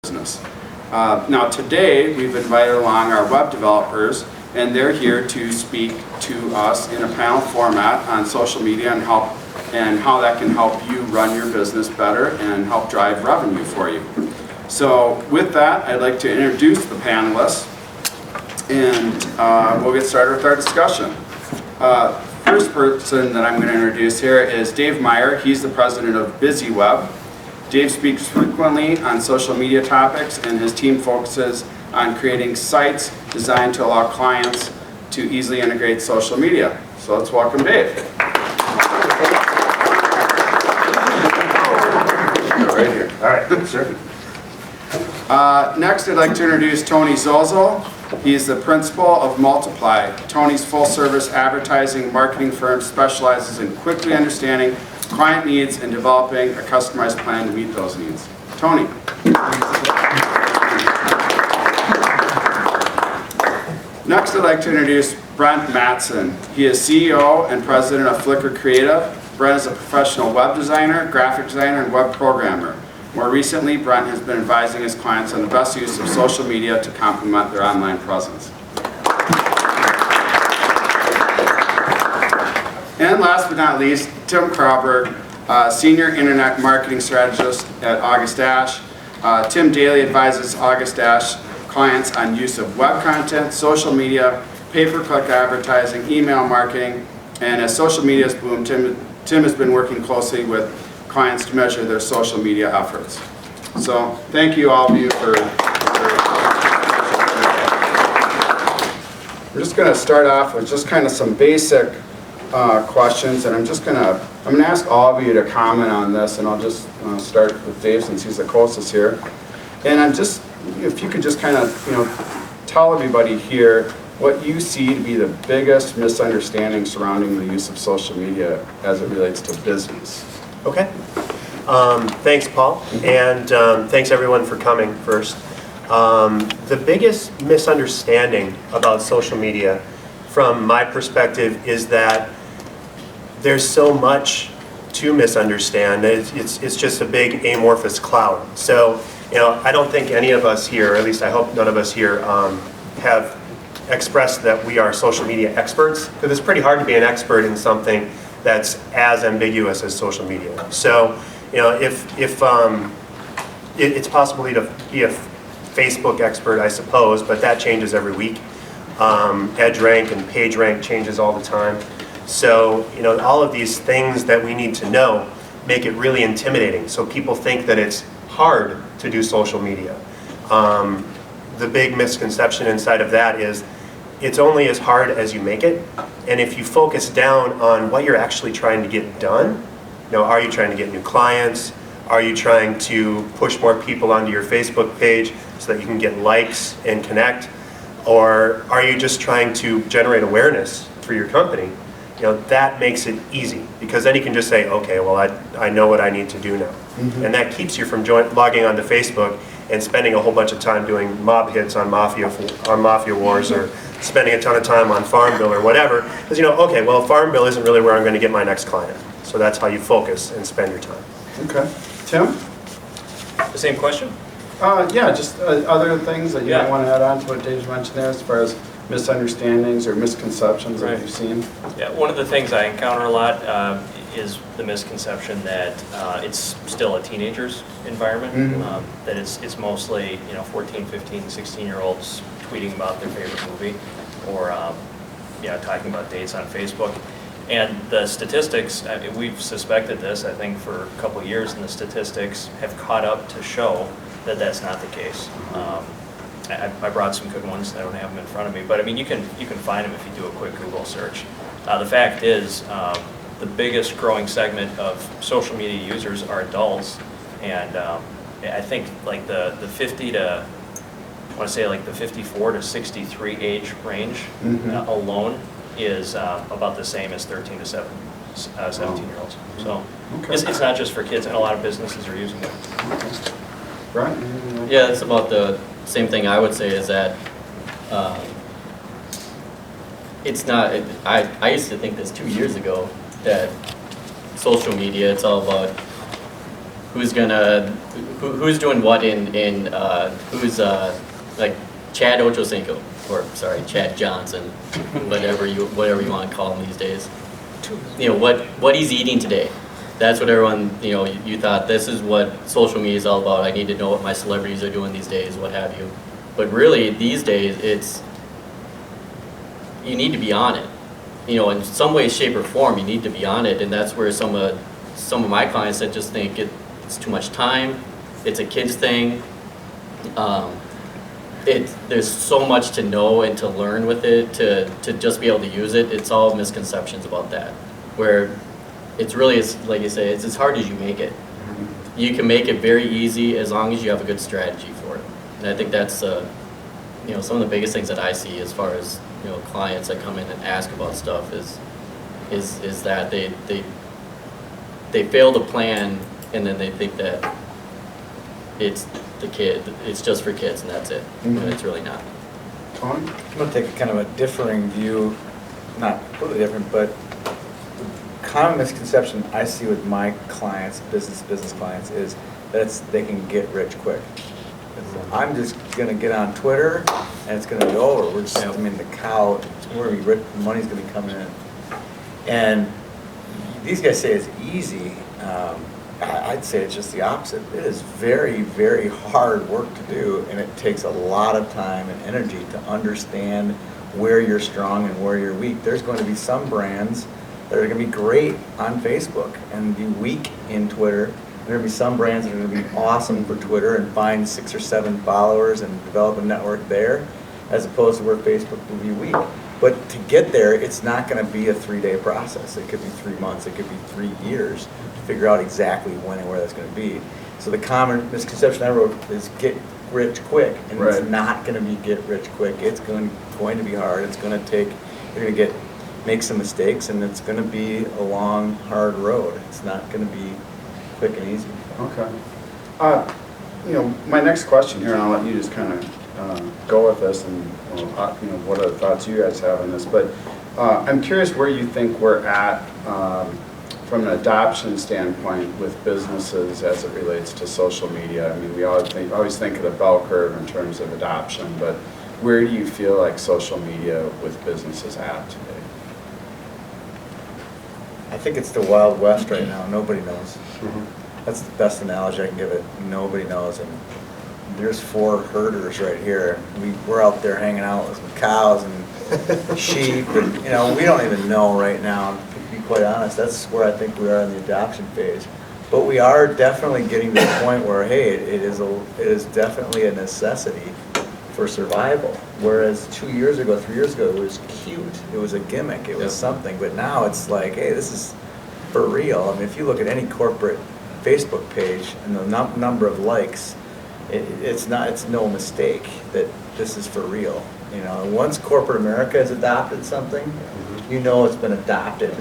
business. Now today we've invited along our web developers, and they're here to speak to us in a panel format on social media and how that can help you run your business better and help drive revenue for you. So with that, I'd like to introduce the panelists, and we'll get started with our discussion. First person that I'm going to introduce here is Dave Meyer. He's the president of BusyWeb. Dave speaks frequently on social media topics, and his team focuses on creating sites designed to allow clients to easily integrate social media. So let's welcome Dave. Right here. All right, sure. Next, I'd like to introduce Tony Zozo. He's the principal of Multiply. Tony's full-service advertising marketing firm specializes in quickly understanding client needs and developing a customized plan to meet those needs. Tony. Next, I'd like to introduce Brent Matson. He is CEO and president of Flickr Creative. Brent is a professional web designer, graphic designer, and web programmer. More recently, Brent has been advising his clients on the best use of social media to complement their online presence. And last but not least, Tim Krauberg, Senior Internet Marketing Strategist at August Dash. Tim daily advises August Dash clients on use of web content, social media, pay-per-click advertising, email marketing, and as social media has boomed, Tim has been working closely with clients to measure their social media efforts. So thank you all of you for We're just going to start off with just kind of some basic questions, and I'm going to ask all of you to comment on this, and I'll just start with Dave since he's the closest here. And if you could just kind of tell everybody here what you see to be the biggest misunderstanding surrounding the use of social media as it relates to business. Okay. Thanks, Paul, and thanks everyone for coming first. The biggest misunderstanding about social media, from my perspective, is that there's so much to misunderstand. It's just a big amorphous cloud. So, I don't think any of us here, or at least I hope none of us here, have expressed that we are social media experts, because it's pretty hard to be an expert in something that's as ambiguous as social media. So, if it's possible to be a Facebook expert, I suppose, but that changes every week. Edge rank and page rank changes all the time. So, all of these things that we need to know make it really intimidating. So people think that it's hard to do social media. The big misconception inside of that is it's only as hard as you make it. And if you focus down on what you're actually trying to get done, are you trying to get new clients? Are you trying to push more people onto your Facebook page so that you can get likes and connect? Or are you just trying to generate awareness for your company? That makes it easy, because then you can just say, okay, well, I know what I need to do now. Mm-hmm. And that keeps you from logging onto Facebook and spending a whole bunch of time doing mob hits on Mafia Wars, or spending a ton of time on Farmville or whatever. Because okay, well, Farmville isn't really where I'm going to get my next client. So that's how you focus and spend your time. Okay. Tim? The same question? Yeah, just other things that you might want to add on to what Dave mentioned there as far as misunderstandings or misconceptions that you've seen. Yeah, one of the things I encounter a lot is the misconception that it's still a teenager's environment, mm-hmm. That it's mostly 14, 15, 16-year-olds tweeting about their favorite movie, or talking about dates on Facebook. And the statistics, we've suspected this, I think, for a couple of years, and the statistics have caught up to show that that's not the case. I brought some good ones. I don't have them in front of me, but you can find them if you do a quick Google search. The fact is, the biggest growing segment of social media users are adults, and I think like the 50 to, I want to say like the 54 to 63 age range, mm-hmm. alone is about the same as 13 to 17-year-olds. So it's not just for kids, and a lot of businesses are using it. Okay. Right? Yeah, it's about the same thing I would say, is that it's not, I used to think this 2 years ago, that social media, it's all about who's doing what in who's like Chad Ochocinco, or sorry, Chad Johnson, whatever you want to call him these days. You know, what he's eating today. That's what everyone, you know, you thought this is what social media is all about. I need to know what my celebrities are doing these days, what have you. But really, these days, you need to be on it. You know, in some way, shape, or form, you need to be on it, and that's where some of my clients that just think it's too much time, it's a kid's thing. There's so much to know and to learn with it, to just be able to use it. It's all misconceptions about that, where it's really, like you say, it's as hard as you make it. You can make it very easy as long as you have a good strategy for it. And I think that's you know, some of the biggest things that I see as far as, you know, clients that come in and ask about stuff is that they fail to plan, and then they think that it's just for kids and that's it. Mm-hmm. But it's really not. Tony? I'm going to take a kind of a differing view, not completely different, but the common misconception I see with my clients, business clients, is that they can get rich quick. I'm just going to get on Twitter and it's going to be over. We're just, I mean, the cow, we're going to be rich, money's going to be coming in. And these guys say it's easy. I'd say it's just the opposite. It is very, very hard work to do, and it takes a lot of time and energy to understand where you're strong and where you're weak. There's going to be some brands that are going to be great on Facebook and be weak in Twitter. There are going to be some brands that are going to be awesome for Twitter and find 6 or 7 followers and develop a network there, as opposed to where Facebook will be weak. But to get there, it's not going to be a 3-day process. It could be 3 months. It could be 3 years to figure out exactly when and where that's going to be. So the common misconception I wrote is get rich quick, and Right. It's not going to be get rich quick. It's going to be hard. It's going to take. You're going to make some mistakes, and it's going to be a long, hard road. It's not going to be quick and easy. Okay. You know, my next question here, and I'll let you just kind of go with this, and you know, what other thoughts you guys have on this. But I'm curious where you think we're at from an adoption standpoint with businesses as it relates to social media. I mean, we always think of the bell curve in terms of adoption, but where do you feel like social media with businesses at today? I think it's the Wild West right now. Nobody knows. That's the best analogy I can give it. Nobody knows. And there's 4 herders right here. We're out there hanging out with some cows and sheep, and you know, we don't even know right now. To be quite honest, that's where I think we are in the adoption phase. But we are definitely getting to the point where, hey, it is definitely a necessity for survival. Whereas 2 years ago, 3 years ago, it was cute. It was a gimmick. It was something. But now it's like, hey, this is for real. I mean, if you look at any corporate Facebook page and the number of likes, it's no mistake that this is for real. You know, once corporate America has adopted something, you know it's been adopted.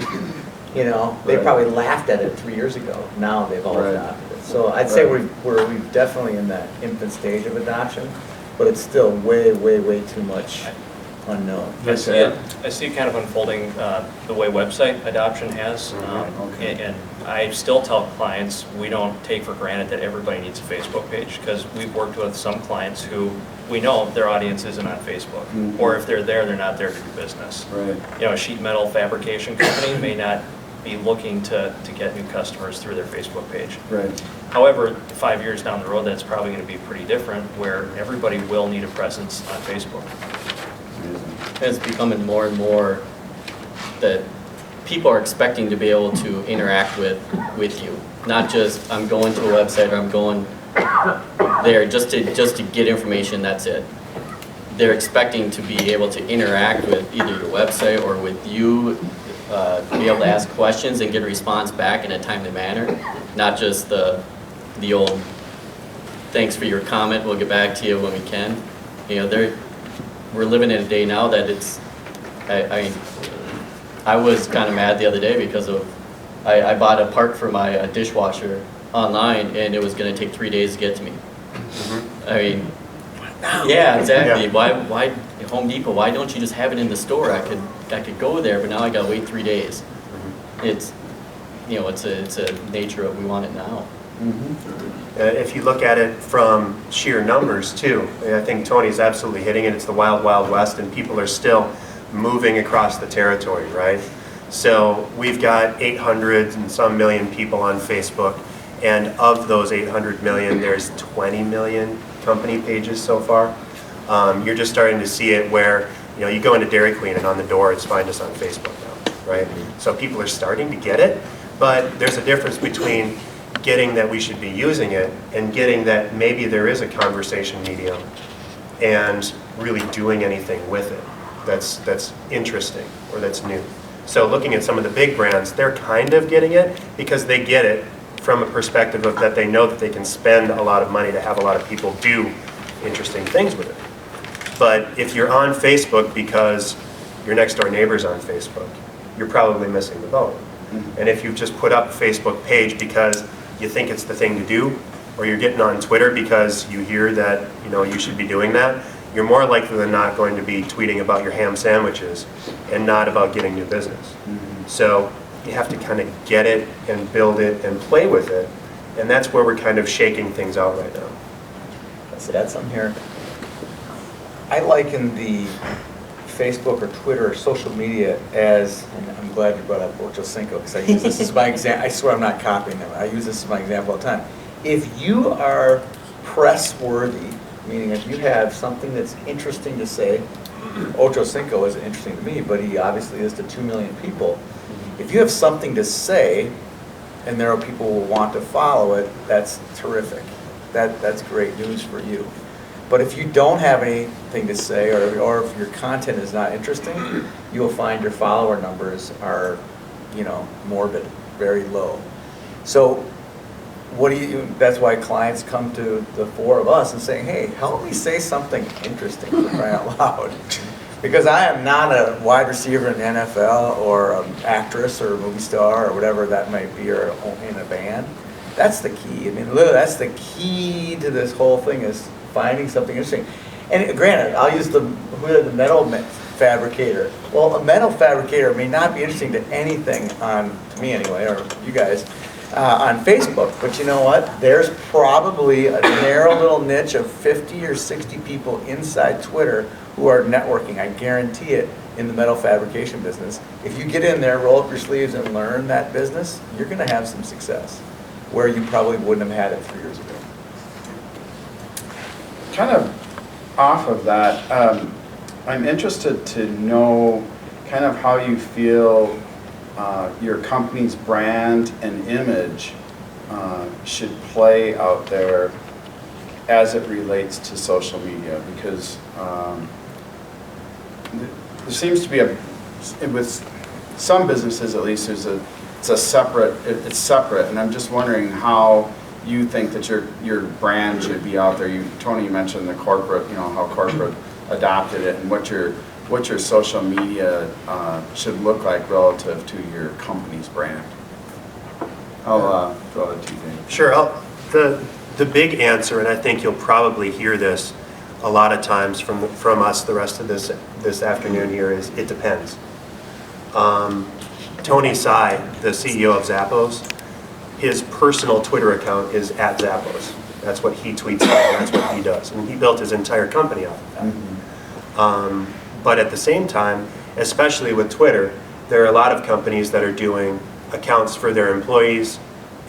You know, they probably laughed at it 3 years ago. Now they've all adopted it. So I'd say we're definitely in that infant stage of adoption, but it's still way, way, way too much unknown. I see it kind of unfolding the way website adoption has. And I still tell clients we don't take for granted that everybody needs a Facebook page, because we've worked with some clients who we know their audience isn't on Facebook, or if they're there, they're not there to do business. Right. You know, a sheet metal fabrication company may not be looking to get new customers through their Facebook page. Right. However, 5 years down the road, that's probably going to be pretty different, where everybody will need a presence on Facebook. It's becoming more and more that people are expecting to be able to interact with you. Not just, I'm going to a website or I'm going there just to get information, that's it. They're expecting to be able to interact with either your website or with you, be able to ask questions and get a response back in a timely manner. Not just the old, thanks for your comment, we'll get back to you when we can. You know, we're living in a day now that it's, I was kind of mad the other day because I bought a part for my dishwasher online, and it was going to take 3 days to get to me. I mean, yeah, exactly. Yeah. Why Home Depot? Why don't you just have it in the store? I could go there, but now I got to wait 3 days. It's, you know, it's a nature of we want it now. If you look at it from sheer numbers too, I think Tony's absolutely hitting it. It's the wild, wild west, and people are still moving across the territory, right? So we've got 800 and some million people on Facebook, and of those 800 million, there's 20 million company pages so far. You're just starting to see it where, you go into Dairy Queen and on the door it's find us on Facebook now, right? So people are starting to get it, but there's a difference between getting that we should be using it and getting that maybe there is a conversation medium and really doing anything with it that's interesting or that's new. So looking at some of the big brands, they're kind of getting it because they get it from a perspective of that they know that they can spend a lot of money to have a lot of people do interesting things with it. But if you're on Facebook because your next door neighbor's on Facebook, you're probably missing the boat. And if you just put up a Facebook page because you think it's the thing to do, or you're getting on Twitter because you hear that you should be doing that, you're more likely than not going to be tweeting about your ham sandwiches and not about getting new business. So you have to kind of get it and build it and play with it, and that's where we're kind of shaking things out right now. Let's add something here. I liken the Facebook or Twitter or social media as, and I'm glad you brought up Ocho Cinco because I use this as my example. I swear I'm not copying them. I use this as my example all the time. If you are press-worthy, meaning if you have something that's interesting to say, Ocho Cinco isn't interesting to me, but he obviously is to 2 million people. If you have something to say, and there are people who want to follow it, that's terrific. That's great news for you. But if you don't have anything to say, or if your content is not interesting, you'll find your follower numbers are, morbid, very low. So that's why clients come to the four of us and say, hey, help me say something interesting for crying out loud. Because I am not a wide receiver in the NFL or an actress or a movie star or whatever that might be, or in a band. That's the key. I mean, literally, that's the key to this whole thing, is finding something interesting. And granted, I'll use the metal fabricator. Well, a metal fabricator may not be interesting to anything to me anyway, or you guys, on Facebook. But you know what? There's probably a narrow little niche of 50 or 60 people inside Twitter who are networking. I guarantee it, in the metal fabrication business. If you get in there, roll up your sleeves and learn that business, you're going to have some success where you probably wouldn't have had it 3 years ago. Kind of off of that, I'm interested to know kind of how you feel your company's brand and image should play out there as it relates to social media, because there seems to be with some businesses at least, it's separate, and I'm just wondering how you think that your brand should be out there. Tony, you mentioned the corporate, how corporate adopted it, and what your social media should look like relative to your company's brand. I'll throw it to you, Dave. Sure. The big answer, and I think you'll probably hear this a lot of times from us the rest of this afternoon here, is it depends. Tony Tsai, the CEO of Zappos, his personal Twitter account is @Zappos. That's what he tweets out, and that's what he does. And he built his entire company off of that. But at the same time, especially with Twitter, there are a lot of companies that are doing accounts for their employees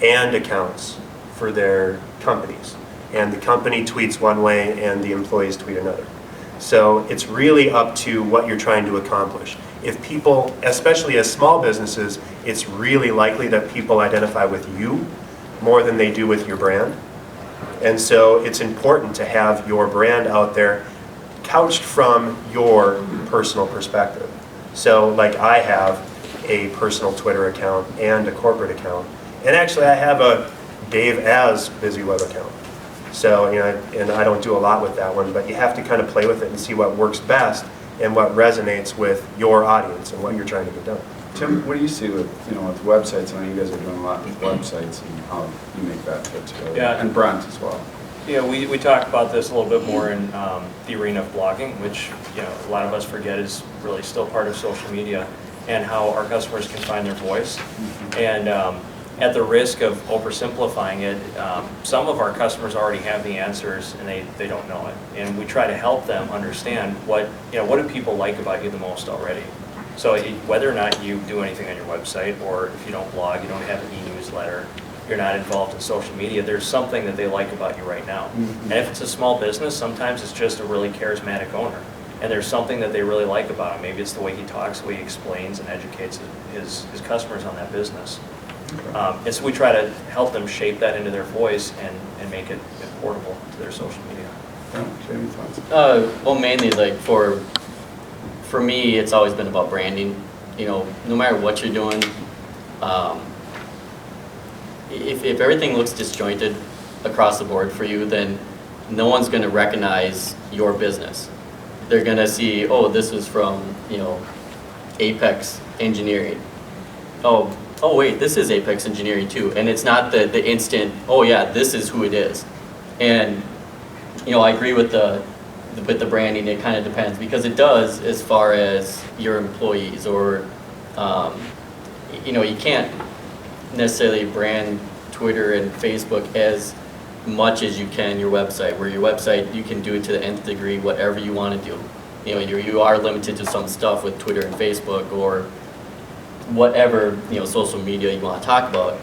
and accounts for their companies. And the company tweets one way and the employees tweet another. So it's really up to what you're trying to accomplish. If people, especially as small businesses, it's really likely that people identify with you more than they do with your brand. And so it's important to have your brand out there couched from your personal perspective. So like I have a personal Twitter account and a corporate account. And actually I have a Dave as Busy Web account. So, and I don't do a lot with that one, but you have to kind of play with it and see what works best and what resonates with your audience and what you're trying to get done. Tim, what do you see with websites? I know you guys are doing a lot with websites, and how you make that fit together. Yeah. And Brent as well. Yeah, we talk about this a little bit more in the arena of blogging, which a lot of us forget is really still part of social media, and how our customers can find their voice. And at the risk of oversimplifying it, some of our customers already have the answers and they don't know it. And we try to help them understand what do people like about you the most already. So whether or not you do anything on your website, or if you don't blog, you don't have an e-newsletter, you're not involved in social media, there's something that they like about you right now. And if it's a small business, sometimes it's just a really charismatic owner. And there's something that they really like about him. Maybe it's the way he talks, the way he explains and educates his customers on that business. And so we try to help them shape that into their voice and make it portable to their social media. Any thoughts? Well, mainly like for me, it's always been about branding. No matter what you're doing, if everything looks disjointed across the board for you, then no one's going to recognize your business. They're going to see, oh, this is from, Apex Engineering. Oh, wait, this is Apex Engineering too. And it's not the instant, oh yeah, this is who it is. And, I agree with the branding. It kind of depends, because it does as far as your employees, or, you can't necessarily brand Twitter and Facebook as much as you can your website, where your website, you can do it to the nth degree, whatever you want to do. You are limited to some stuff with Twitter and Facebook, or whatever, social media you want to talk about.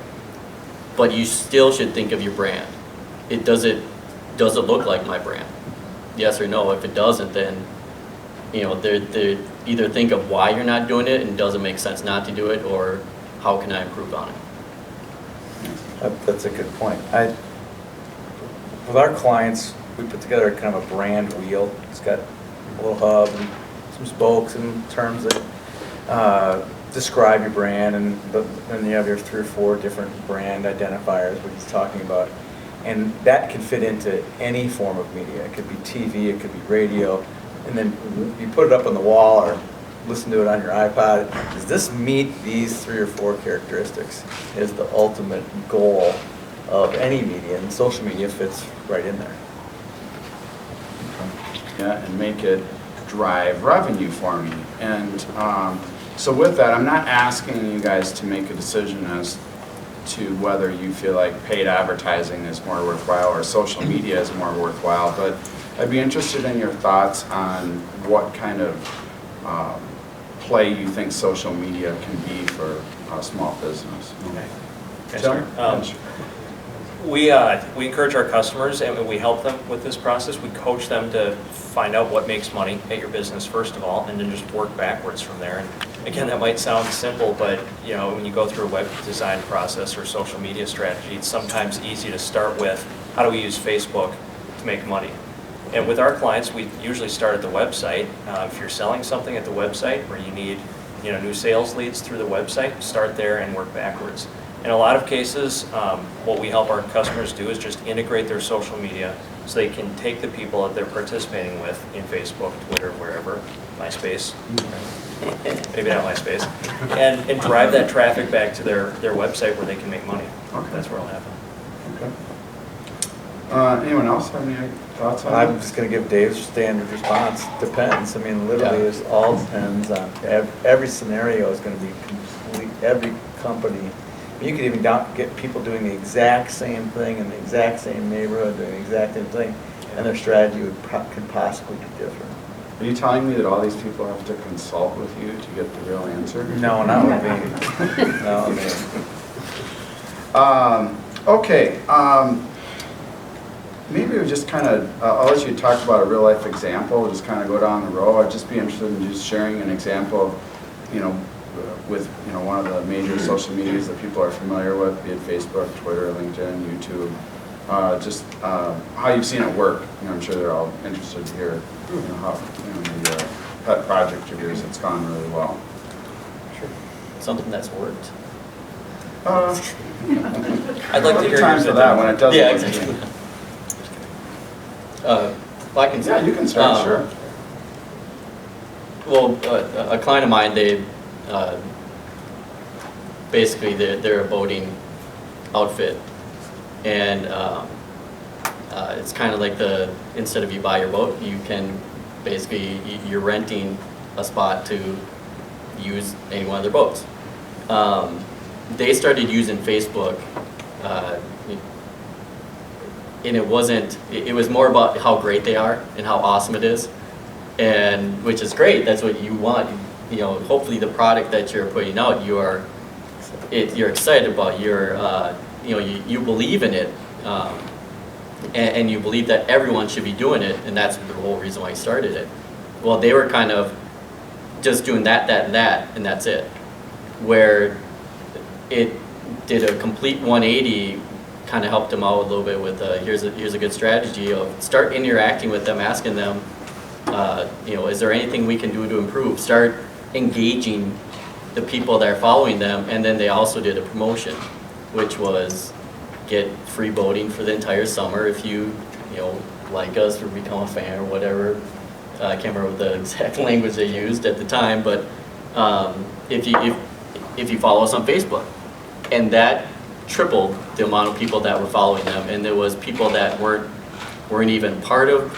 But you still should think of your brand. Does it look like my brand? Yes or no. If it doesn't, then, they either think of why you're not doing it and doesn't make sense not to do it, or how can I improve on it? That's a good point. With our clients, we put together kind of a brand wheel. It's got a little hub and some spokes and terms that describe your brand, and then you have your 3 or 4 different brand identifiers, what he's talking about. And that can fit into any form of media. It could be TV, it could be radio, and then you put it up on the wall or listen to it on your iPod. Does this meet these 3 or 4 characteristics? Is the ultimate goal of any media, and social media fits right in there. Yeah, and make it drive revenue for me. And so with that, I'm not asking you guys to make a decision as to whether you feel like paid advertising is more worthwhile or social media is more worthwhile, but I'd be interested in your thoughts on what kind of play you think social media can be for a small business. Okay, Tim? sure. We encourage our customers, and we help them with this process. We coach them to find out what makes money at your business first of all, and then just work backwards from there. And again, that might sound simple, but when you go through a web design process or social media strategy, it's sometimes easy to start with, how do we use Facebook to make money? And with our clients, we usually start at the website. If you're selling something at the website, or you need new sales leads through the website, start there and work backwards. In a lot of cases, what we help our customers do is just integrate their social media so they can take the people that they're participating with in Facebook, Twitter, wherever, MySpace, maybe not MySpace, and drive that traffic back to their website where they can make money. Okay. That's where it'll happen. Okay. Anyone else have any thoughts on I'm that? just going to give Dave's standard response. Depends. I mean, literally, it all depends on every scenario is going to be complete. Every company. You could even get people doing the exact same thing in the exact same neighborhood, doing the exact same thing, and their strategy could possibly be different. Are you telling me that all these people have to consult with you to get the real answer? No, not with me. No, me. Okay. Maybe we just kind of, I'll let you talk about a real life example, just kind of go down the row. I'd just be interested in just sharing an example of, with one of the major social medias that people are familiar with, be it Facebook, Twitter, LinkedIn, YouTube, just how you've seen it work. I'm sure they're all interested to hear how the pet project of yours that's gone really well. Sure. Something that's worked. I'd like to hear times for that when it doesn't. Yeah, work. exactly. Well, I can Yeah, you can start, sure. Well, a client of mine, they basically they're a boating outfit, and it's kind of like instead of you buy your boat, you can basically you're renting a spot to use any one of their boats. they started using Facebook, and it wasn't, it was more about how great they are and how awesome it is, and which is great. That's what you want. You know, hopefully the product that you're putting out, you're excited about. You believe in it, and you believe that everyone should be doing it, and that's the whole reason why I started it. Well, they were kind of just doing that, and that's it. Where it did a complete 180, kind of helped them out a little bit with here's a good strategy of start interacting with them, asking them, is there anything we can do to improve? Start engaging the people that are following them, and then they also did a promotion, which was get free boating for the entire summer if you like us or become a fan or whatever. I can't remember what the exact language they used at the time, but if you follow us on Facebook, and that tripled the amount of people that were following them, and there was people that weren't even part of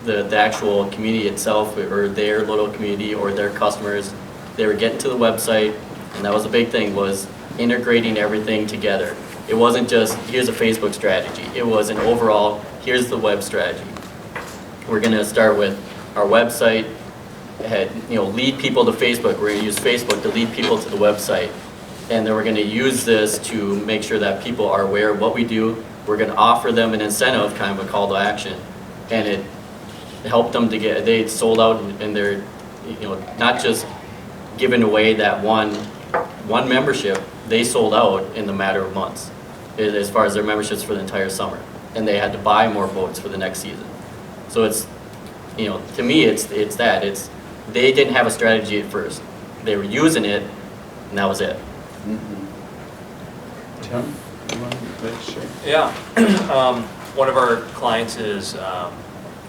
the actual community itself, or their little community, or their customers. They were getting to the website, and that was a big thing, was integrating everything together. It wasn't just, here's a Facebook strategy. It was an overall, here's the web strategy. We're going to start with our website, lead people to Facebook. We're going to use Facebook to lead people to the website. And then we're going to use this to make sure that people are aware of what we do. We're going to offer them an incentive, kind of a call to action. And it helped them to they sold out, and they're, not just giving away that one membership, they sold out in the matter of months as far as their memberships for the entire summer. And they had to buy more boats for the next season. So it's, to me, it's that. They didn't have a strategy at first. They were using it, and that was it. Tim, you want to share? Yeah. One of our clients is,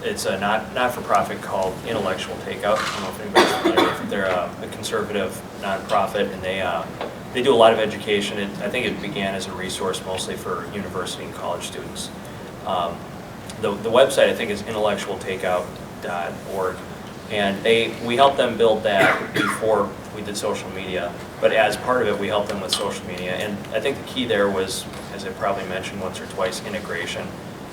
it's a not-for-profit called Intellectual Takeout. I don't know if anybody's familiar with it. They're a conservative nonprofit, and they do a lot of education. I think it began as a resource mostly for university and college students. The website, I think, is intellectualtakeout.org, and we helped them build that before we did social media. But as part of it, we helped them with social media, and I think the key there was, as I probably mentioned once or twice, integration.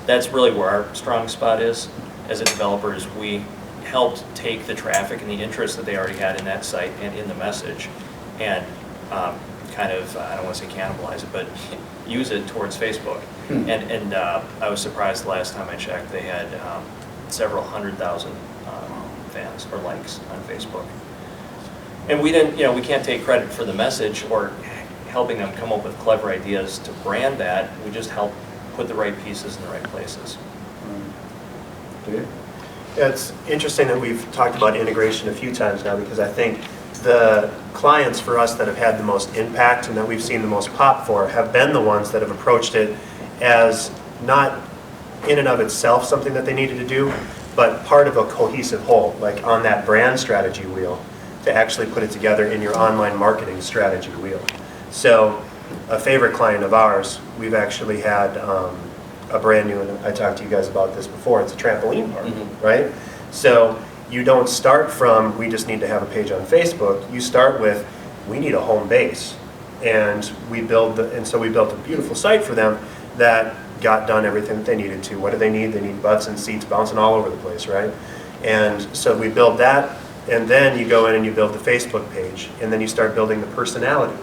That's really where our strong spot is. As a developer, is we helped take the traffic and the interest that they already had in that site and in the message, and kind of, I don't want to say cannibalize it, but use it towards Facebook. And I was surprised the last time I checked, they had several 100,000 fans or likes on Facebook. And we didn't, we can't take credit for the message or helping them come up with clever ideas to brand that. We just help put the right pieces in the right places. Dave? Yeah, it's interesting that we've talked about integration a few times now, because I think the clients for us that have had the most impact and that we've seen the most pop for have been the ones that have approached it as not in and of itself something that they needed to do, but part of a cohesive whole, like on that brand strategy wheel, to actually put it together in your online marketing strategy wheel. So a favorite client of ours, we've actually had a brand new, and I talked to you guys about this before, it's a trampoline park, right? So you don't start from, we just need to have a page on Facebook. You start with, we need a home base. And so we built a beautiful site for them that got done everything that they needed to. What do they need? They need butts and seats bouncing all over the place, right? And so we build that, and then you go in and you build the Facebook page, and then you start building the personality.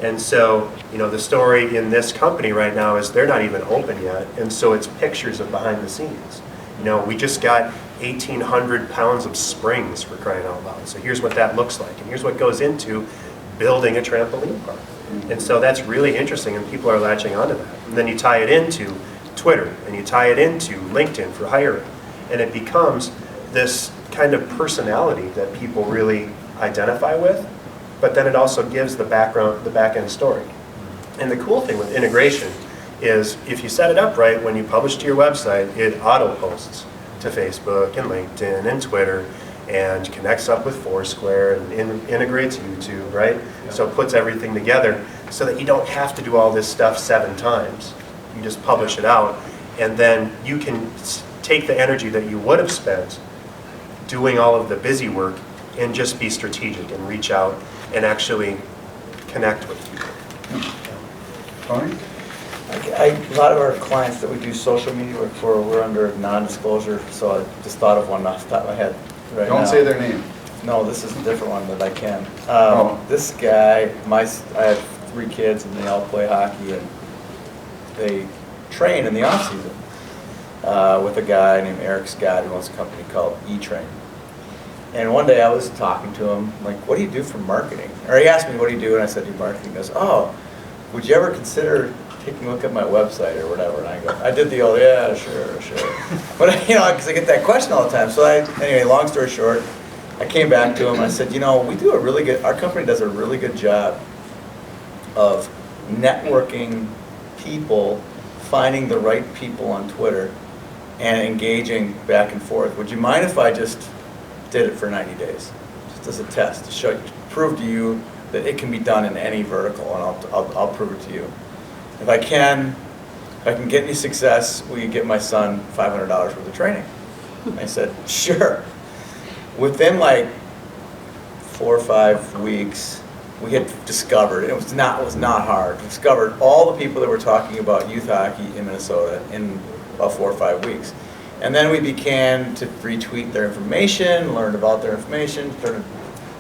And so, the story in this company right now is they're not even open yet, and so it's pictures of behind the scenes. We just got 1,800 pounds of springs, for crying out loud. So here's what that looks like, and here's what goes into building a trampoline park. And so that's really interesting, and people are latching onto that. And then you tie it into Twitter, and you tie it into LinkedIn for hiring, and it becomes this kind of personality that people really identify with, but then it also gives the back-end story. And the cool thing with integration is if you set it up right, when you publish to your website, it auto-posts to Facebook and LinkedIn and Twitter, and connects up with Foursquare and integrates YouTube, right? Yeah. So it puts everything together so that you don't have to do all this stuff 7 times. You just publish it out, and then you can take the energy that you would have spent doing all of the busy work and just be strategic and reach out and actually connect with people. Tony? A lot of our clients that we do social media work for, we're under non-disclosure, so I just thought of one off the top of my head right now. Don't say their name. No, this is a different one that I can. Oh. This guy, I have 3 kids and they all play hockey and they train in the off season with a guy named Eric Scott who owns a company called E-Train. And one day I was talking to him, like, what do you do for marketing? Or he asked me, what do you do? And I said, do marketing. He goes, oh, would you ever consider taking a look at my website or whatever? And I go, I did the old, yeah, sure. But, you know, because I get that question all the time. So anyway, long story short, I came back to him and I said, you know, our company does a really good job of networking people, finding the right people on Twitter and engaging back and forth. Would you mind if I just did it for 90 days? Just as a test to prove to you that it can be done in any vertical, and I'll prove it to you. If I can get any success, will you get my son $500 worth of training? And I said, sure. Within like 4 or 5 weeks, we had discovered, and it was not hard, discovered all the people that were talking about youth hockey in Minnesota in about 4 or 5 weeks. And then we began to retweet their information, learned about their information, started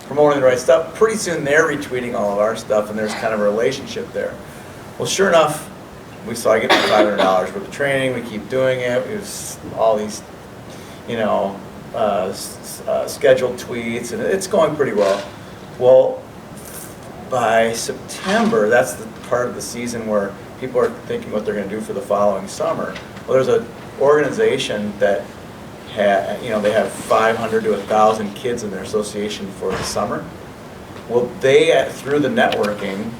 promoting the right stuff. Pretty soon they're retweeting all of our stuff, and there's kind of a relationship there. Well, sure enough, I get $500 worth of training. We keep doing it. We have all these, you know, scheduled tweets, and it's going pretty well. Well, by September, that's the part of the season where people are thinking what they're going to do for the following summer. Well, there's an organization that they have 500 to 1,000 kids in their association for the summer. Well, they, through the networking,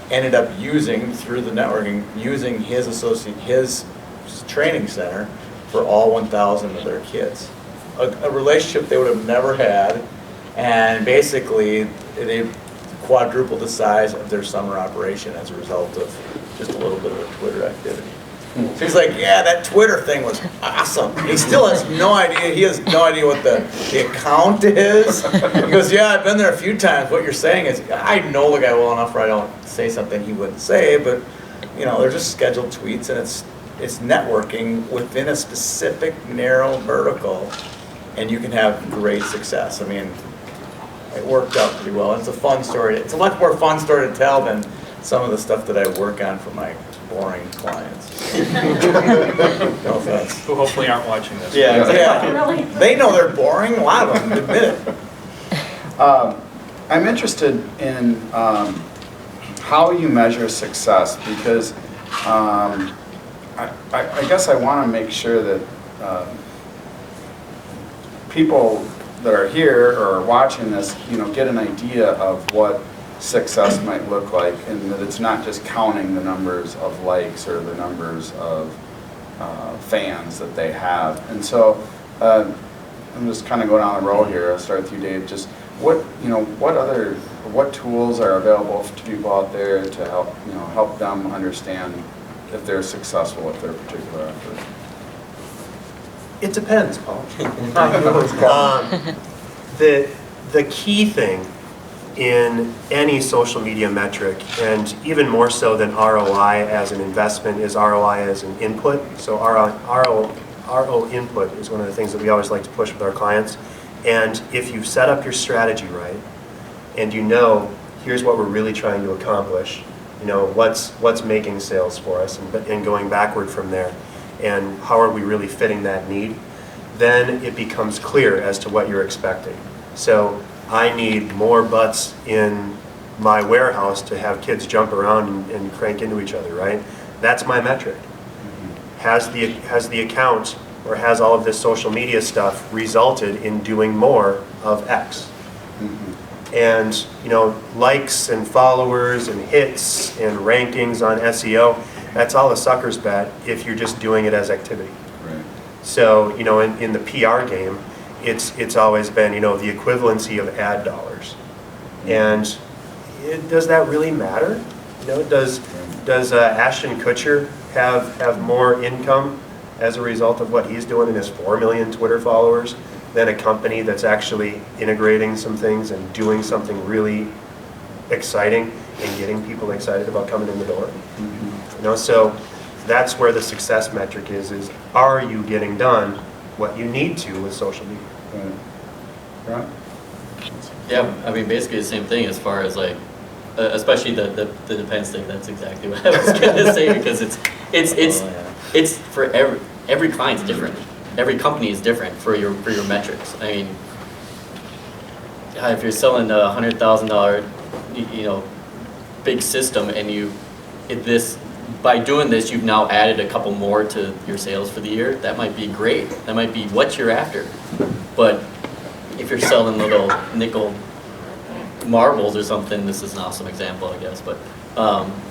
ended up using his training center for all 1,000 of their kids. A relationship they would have never had, and basically they quadrupled the size of their summer operation as a result of just a little bit of Twitter activity. So he's like, yeah, that Twitter thing was awesome. He still has no idea. He has no idea what the account is. He goes, yeah, I've been there a few times. What you're saying is, I know the guy well enough where I don't say something he wouldn't say, but you know, they're just scheduled tweets, and it's networking within a specific narrow vertical, and you can have great success. I mean, it worked out pretty well. It's a fun story. It's a much more fun story to tell than some of the stuff that I work on for my boring clients. No offense. Who hopefully aren't watching this. Yeah. They know they're boring. A lot of them admit it. I'm interested in how you measure success, because I guess I want to make sure that people that are here or are watching this, you know, get an idea of what success might look like, and that it's not just counting the numbers of likes or the numbers of fans that they have. And so I'm just kind of going down the road here. I'll start with you, Dave. Just what tools are available to people out there to help them understand if they're successful with their particular effort? It depends, Paul. The key thing in any social media metric, and even more so than ROI as an investment, is ROI as an input. So RO input is one of the things that we always like to push with our clients. And if you've set up your strategy right, and you know, here's what we're really trying to accomplish, you know, what's making sales for us, and going backward from there, and how are we really fitting that need, then it becomes clear as to what you're expecting. So I need more butts in my warehouse to have kids jump around and crank into each other, right? That's my metric. Has the account, or has all of this social media stuff resulted in doing more of X? And you know, likes and followers and hits and rankings on SEO, that's all a sucker's bet if you're just doing it as activity. Right. So, you know, in the PR game, it's always been, you know, the equivalency of ad dollars. And does that really matter? You know, does Ashton Kutcher have more income as a result of what he's doing in his 4 million Twitter followers than a company that's actually integrating some things and doing something really exciting and getting people excited about coming in the door. You know, so that's where the success metric is are you getting done what you need to with social media? Right. Yeah, I mean, basically the same thing as far as like, especially the depends thing. That's exactly what I was gonna say, because it's for every client's different. Every company is different for your metrics. I mean, if you're selling a $100,000, you know, big system, and by doing this, you've now added a couple more to your sales for the year. That might be great. That might be what you're after. But if you're selling little nickel marbles or something, this is an awesome example, I guess. But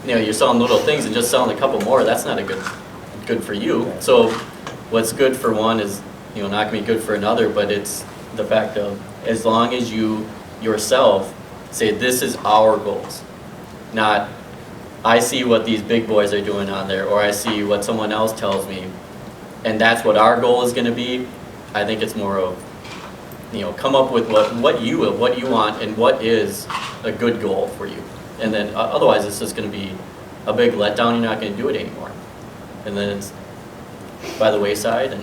you know, you're selling little things and just selling a couple more. That's not a good for you. So what's good for one is, you know, not gonna be good for another. But it's the fact of, as long as you yourself say this is our goals, not I see what these big boys are doing on there, or I see what someone else tells me, and that's what our goal is going to be. I think it's more of, you know, come up with what you want and what is a good goal for you, and then otherwise it's just going to be a big letdown. You're not going to do it anymore, and then it's by the wayside and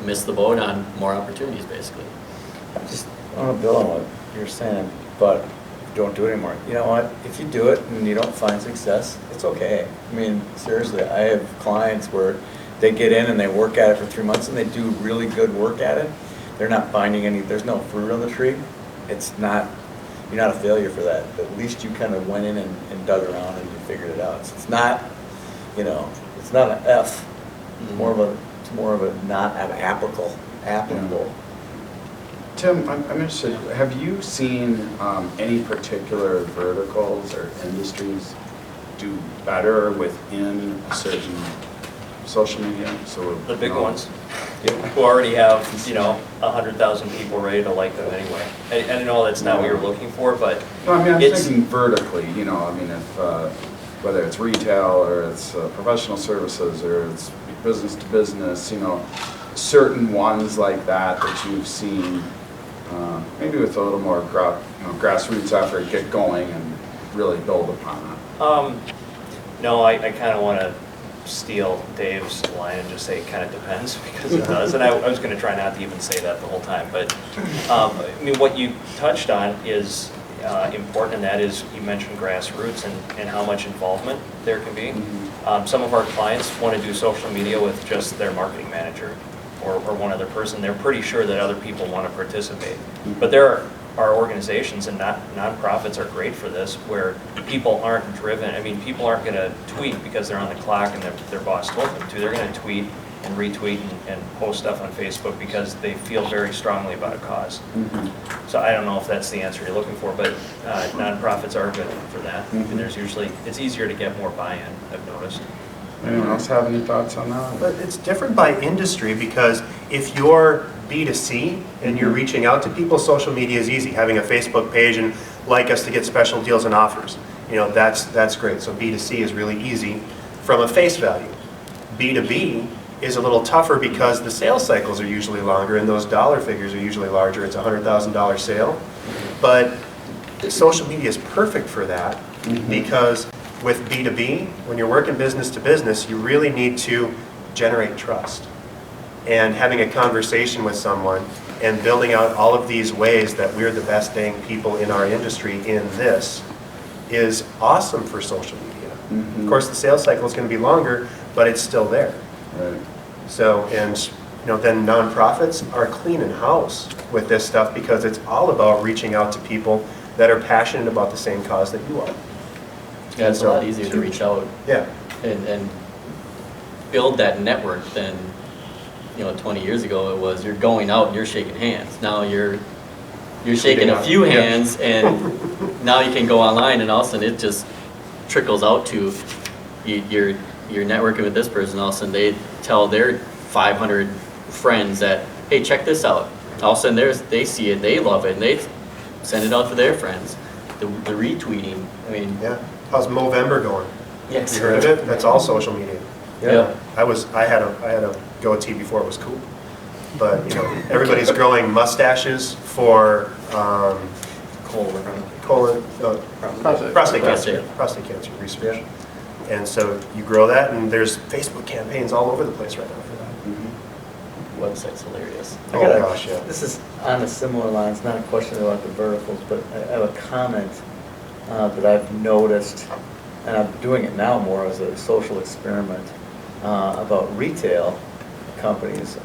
miss the boat on more opportunities, basically. I just want to build on what you're saying, but don't do it anymore. You know what? If you do it and you don't find success, it's okay. I mean, seriously, I have clients where they get in and they work at it for 3 months and they do really good work at it. They're not finding there's no fruit on the tree. It's not, you're not a failure for that. At least you kind of went in and dug around and you figured it out. So it's not, you know, it's not an F. It's more of a not applicable. Tim, I'm interested, have you seen any particular verticals or industries do better within a certain social media? So The big ones, Yeah. who already have, you know, 100,000 people ready to like them anyway. I know that's not what you're looking for, but No, I mean, I'm it's, thinking vertically, you know, I mean, if, whether it's retail or it's professional services or it's business to business, you know, certain ones like that you've seen, maybe with a little more grassroots effort, get going and really build upon that. no, I kind of want to steal Dave's line and just say it kind of depends, because it does. And I was going to try not to even say that the whole time. But I mean, what you touched on is important, and that is, you mentioned grassroots and how much involvement there can be. Some of our clients want to do social media with just their marketing manager or one other person. They're pretty sure that other people want to participate. But there are organizations, and nonprofits are great for this, where people aren't driven. I mean, people aren't going to tweet because they're on the clock and their boss told them to. They're going to tweet and retweet and post stuff on Facebook because they feel very strongly about a cause. So I don't know if that's the answer you're looking for, but nonprofits are good for that. And it's easier to get more buy-in, I've noticed. Anyone else have any thoughts on that? But it's different by industry, because if you're B2C and you're reaching out to people, social media is easy. Having a Facebook page and like us to get special deals and offers, you know, that's great. So B2C is really easy from a face value. B2B is a little tougher because the sales cycles are usually longer and those dollar figures are usually larger. It's a $100,000 sale. But social media is perfect for that, because with B2B, when you're working business to business, you really need to generate trust. And having a conversation with someone and building out all of these ways that we're the best dang people in our industry in this is awesome for social media. Of course, the sales cycle is going to be longer, but it's still there. Right. So, and you know, then nonprofits are cleaning house with this stuff, because it's all about reaching out to people that are passionate about the same cause that you are. Yeah, it's a lot easier to reach out Yeah. and build that network than, you know, 20 years ago it was you're going out and you're shaking hands. Now you're shaking a few hands, and now you can go online, and all of a sudden it just trickles out to you're networking with this person. All of a sudden they tell their 500 friends that, hey, check this out. All of a sudden they see it, they love it, and they send it out to their friends. The retweeting, I mean. Yeah. How's Movember going? Yes. You heard of it? That's all social media. Yeah. I had a goatee before it was cool, but you know, everybody's growing mustaches for prostate Prostate. cancer research. And so you grow that, and there's Facebook campaigns all over the place right now for that. Website's hilarious. Oh gosh, yeah. This is on a similar line, it's not a question about the verticals, but I have a comment that I've noticed, and I'm doing it now more as a social experiment, about retail companies.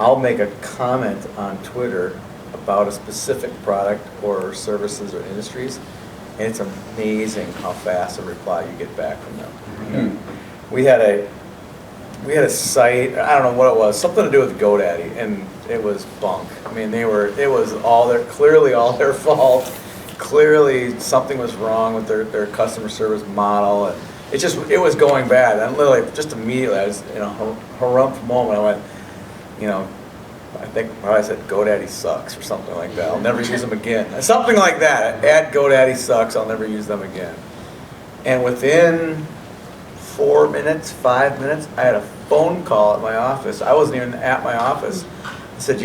I'll make a comment on Twitter about a specific product or services or industries, and it's amazing how fast a reply you get back from them. Mm-hmm. We had a site, I don't know what it was, something to do with GoDaddy, and it was bunk. I mean, it was clearly all their fault. Clearly something was wrong with their customer service model, and it was going bad. And literally, just immediately, I was in a harumph moment. I went, I think I said GoDaddy sucks or something like that. I'll never use them again. Something like that. At GoDaddy sucks. I'll never use them again. And within 4 minutes, 5 minutes, I had a phone call at my office. I wasn't even at my office. I said,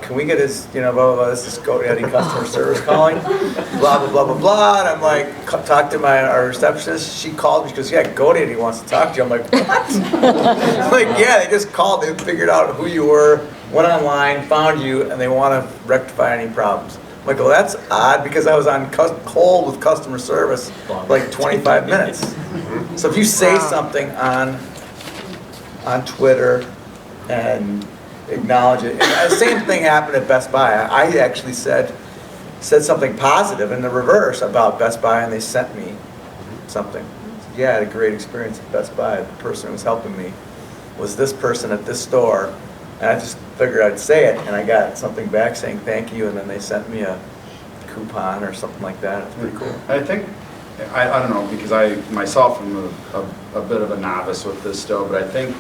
can we get his, blah, blah, blah, this is GoDaddy customer service calling, blah, blah, blah, blah, blah. And I'm like, talk to our receptionist. She called me, she goes, GoDaddy wants to talk to you. I'm like, what? I'm like, they just called, they figured out who you were, went online, found you, and they want to rectify any problems. I'm like, well, that's odd, because I was on hold with customer service like 25 minutes. So if you say something on Twitter and acknowledge it, and the same thing happened at Best Buy. I actually said something positive in the reverse about Best Buy, and they sent me something. I had a great experience at Best Buy. The person who was helping me was this person at this store, and I just figured I'd say it, and I got something back saying thank you, and then they sent me a coupon or something like that. It's pretty cool. I think, I don't know, because I myself am a bit of a novice with this still, but I think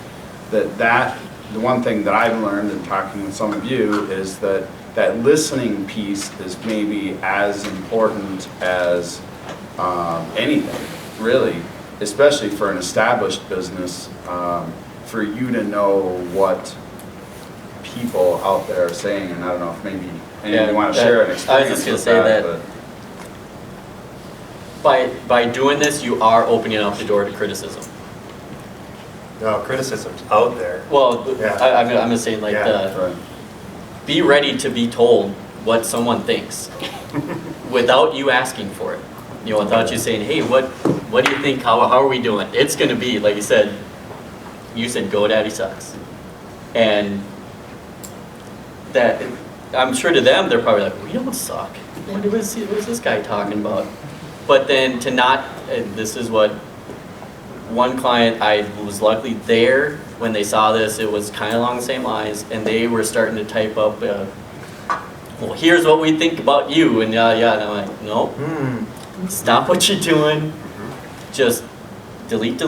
that the one thing that I've learned in talking with some of you is that listening piece is maybe as important as anything, really, especially for an established business, for you to know what people out there are saying. And I don't know if maybe you want to share an experience. I was just going to say that by doing this, you are opening up the door to criticism. No, criticism's out there. Well, Yeah. I'm just saying, like, Right. be ready to be told what someone thinks without you asking for it. Without you saying, hey, what do you think? How are we doing? It's going to be, like you said GoDaddy sucks. And that, I'm sure to them, they're probably like, we don't suck. What is this guy talking about? But then to not, and this is what one client, I was luckily there when they saw this, it was kind of along the same lines, and they were starting to type up, well, here's what we think about you, and and I'm like, nope, stop what you're doing, just delete.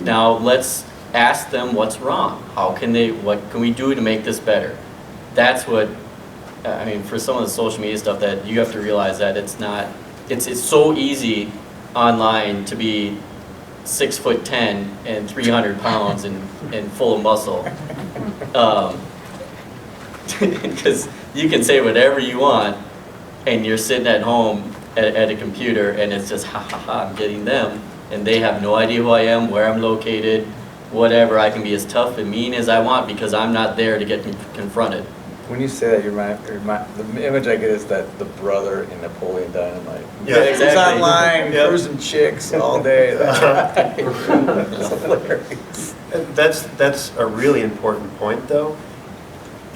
Now let's ask them what's wrong. What can we do to make this better? That's what, for some of the social media stuff, that you have to realize that it's so easy online to be 6'10" and 300 pounds and full of muscle, because you can say whatever you want, and you're sitting at home at a computer, and it's just I'm getting them, and they have no idea who I am, where I'm located, whatever. I can be as tough and mean as I want because I'm not there to get confronted. When you say that, the image I get is that the brother in Napoleon Dynamite. Yeah, He's exactly. online, Yep. cruising chicks all day. That's hilarious. That's a really important point, though.